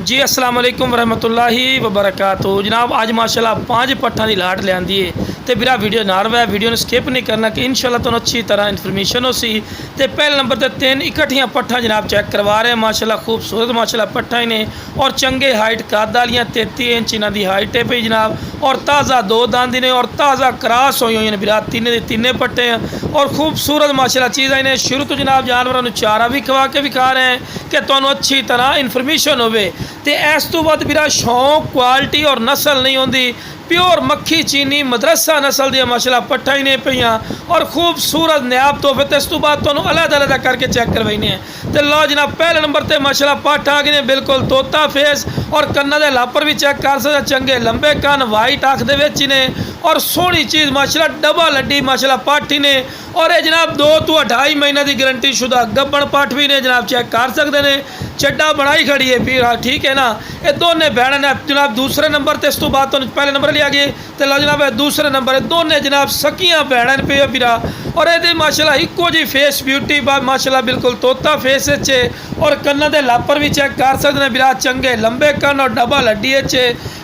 जी अस्सलाम वालेकुम रहमतुल्लाहि वबरकातुहू। जनाब अज माशाल्लाह 5 पट्ठा की लाट लियांदी है तो मेरा वीडियो नार वै वीडियो स्किप नहीं करना कि इंशाल्लाह तुहानूं अच्छी तरह इन्फॉर्मेशन हो सी। तो पहले नंबर पर 3 इकट्ठियां पट्ठा जनाब चेक करवा रहे हैं। माशाल्लाह खूबसूरत माशाल्लाह पट्ठा ही ने और चंगे हाइट कद वालियां 33 इंच इन्हां दी हाइट है पई जनाब और ताज़ा 2 दांद ने और ताज़ा क्रॉस हुई हुई बिरा तीने दे तीने पट्टे हैं और खूबसूरत माशाल्लाह चीज़ इन्हें शुरू तो जनाब जानवरों को चारा भी खवा के विखा रहे हैं कि तुहानूं अच्छी तरह इन्फॉर्मेशन होवे। तो इस तो बाद मेरा शौक क्वालिटी और नस्ल नहीं होंदी प्योर मक्खी चीनी मदरसा नस्ल दी माशाल्लाह पट्ठा ही ने पईयां और खूबसूरत नायाब तोहफे। तो इस तो बाद तुहानूं अलग अलग करके चेक करवाइने हैं। तो लो जनाब पहले नंबर पर माशाल्लाह पट्ठा आ गए बिल्कुल तोता फेस और कन्ना दे लापर भी चेक कर सकते चंगे लंबे कन वाइट अख दे विच ने और सोहनी चीज़ माशाल्लाह डबल हड्डी माशाल्लाह पट्ठ ही ने और ये जनाब 2 तो 2.5 महीने की गारंटी शुदा गब्बन पट्ठ भी ने जनाब चेक कर सकते हैं। चड्डा बनाई खड़ी है फिर हाँ ठीक है ना। ये दोने भैन ने जनाब दूसरे नंबर पर इस तो बाद तो पहले नंबर लिया गया तो लो जनाब दूसरे नंबर दोने जनाब सकियां भैन पे फिरा और ये माशाल्लाह इको जी फेस ब्यूटी माशाल्लाह बिल्कुल तोता फेस है और कन्ना दे लापर भी चेक कर सकते हैं बिरा चंगे लंबे कन और डबल हड्डी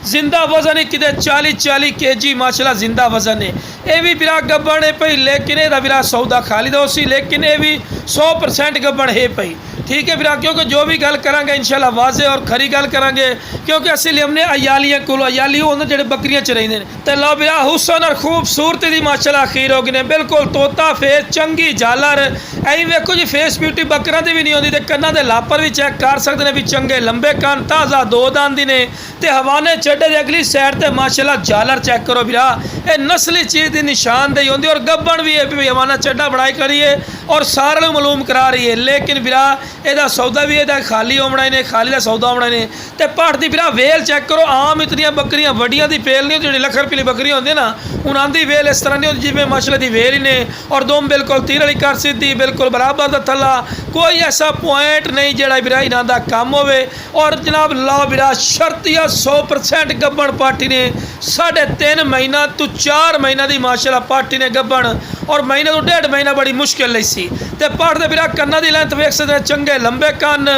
जिंदा वजन ही किते 40 kg माशाल्लाह जिंदा वजन है। ये भी बिरा गब्बन है पई लेकिन ये बिरा सौदा खाली दो सी लेकिन ये भी 100% गब्बन है पई ठीक है बिरा क्योंकि जो भी गल करांगे इंशाल्लाह वाजे और खरी गल करांगे क्योंकि असली हमने अयालियां को अयाली होंगे जेडे बकरियां च रहिंदे ने। ते लो बिरा हुसन और खूबसूरती दी माशाल्लाह अखीर हो गए बिल्कुल तोता फेस चंगी झालर ऐ वेखो जी फेस ब्यूटी बकरा दी भी नहीं होंदी ते कन्ना दे लापर भी चेक कर सकते हैं भी चंगे लंबे कान ताज़ा 2 दांद ने ते हवाने चड्डे दी अगली साइड ते माशाल्लाह झालर चेक करो बिरा ये नस्ली चीज़ की निशानदेही होंदी और गब्बन भी है भी हवाना चड्डा बनाई करिए और सारे मालूम करा रही है लेकिन बिरा ਇਹਦਾ सौदा भी ਇਹਦਾ खाली होना ने खाली का सौदा होना ने। तो पट्ठ की फिर वेल चेक करो आम इतनी बकरियां वड्डियां दी फेल नहीं होती लख रुपये बकरियां होंगी ना उन्होंने की वेल इस तरह नहीं होती जिमें माशाल्लाह की वेल ही ने और दुम बिल्कुल तीर वाली कर सीधी बिल्कुल बराबर का थला कोई ऐसा पॉइंट नहीं जोड़ा बिरा इन्हों का कम होवे। और जनाब लो बिरा शर्तिया 100% गब्बन पाठी ने 3.5 महीना तो 4 महीना की माशाल्लाह पाठी ने गब्बन और महीने तो 1.5 महीना बड़ी मुश्किल नहीं सी। तो पट्ठ दे बिरा कन्ना की लेंथ वेख सकते चंगे लंबे कान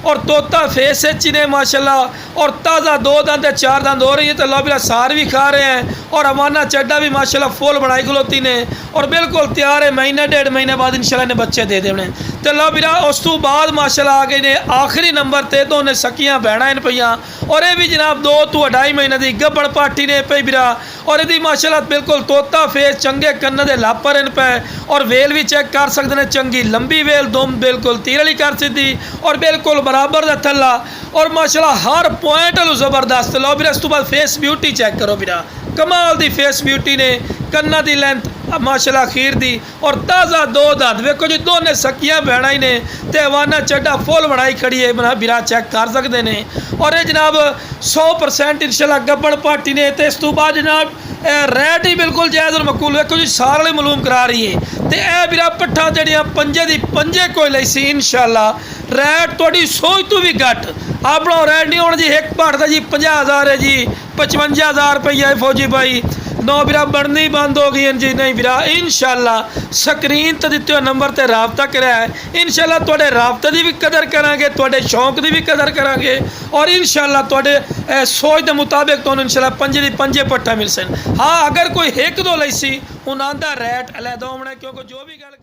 और तोता फेस ने माशाल्लाह और ताज़ा 2 दांत 4 दांत हो रही है। तो लो बिरा सार भी खा रहे हैं और अमाना चड्डा भी माशाल्लाह फुल बनाई खलोती ने और बिल्कुल तैयार है महीने 1.5 महीने बाद इंशाल्लाह ने बच्चे दे देने। तो लो बिरा उस तो बाद माशाल्लाह आ गए ने आखिरी नंबर पर दोने सकियां भैन इन पईयां और ये भी जनाब 2 तो 2.5 महीने की गब्बन पाठी ने पई बिरा और यदि माशाल्लाह बिल्कुल तोता फेस चंगे कन्न दे लापर इन पे और वेल भी चेक कर सकते हैं चंगी लंबी वेल दुम बिल्कुल तीर वाली कर सीधी और बिल्कुल बराबर का थला और माशाल्लाह हर पॉइंट जबरदस्त। लो बिरा इस तो बाद फेस ब्यूटी चेक करो बिरा कमाल दी फेस ब्यूटी ने कन्ना दी लेंथ माशाल्लाह अखीर दी और ताज़ा 2 दांत वेखो जी दोने सकियां भैन ही ने ते हवाना चड्डा फुल बनाई खड़ी है बना बिरा चेक कर सकते हैं और ये जनाब 100% इंशाल्लाह गब्बन पाठी ने। तो इस तो बाद जनाब रेट ही बिल्कुल जायज़ और मकूल वेखो जी सारे मालूम करा रही है। तो यह बिरा पट्ठा जड़ियाँ पंजे दी पंजे कोई लई सी इंशाल्लाह रेट थोड़ी सोच तो भी घट अपना रेट नहीं होना जी एक पट्ठ का जी 50,000 है जी 55,000 रुपया है फौजी भाई नो बिरा बननी बंद हो गई जी नहीं बिरा इंशाल्लाह स्क्रीन तो दिते नंबर पर राबता कराया है इंशाल्लाह थोड़े राबते की भी कदर करांगे थोड़े शौक की भी कदर करांगे और इंशाल्लाह थोड़े सोच के मुताबिक तो इंशाल्लाह पंजे दी पंजे पट्ठा मिल सन। हाँ अगर कोई एक दो लई सी उन्होंने रेट अलहदा होना क्योंकि जो भी गल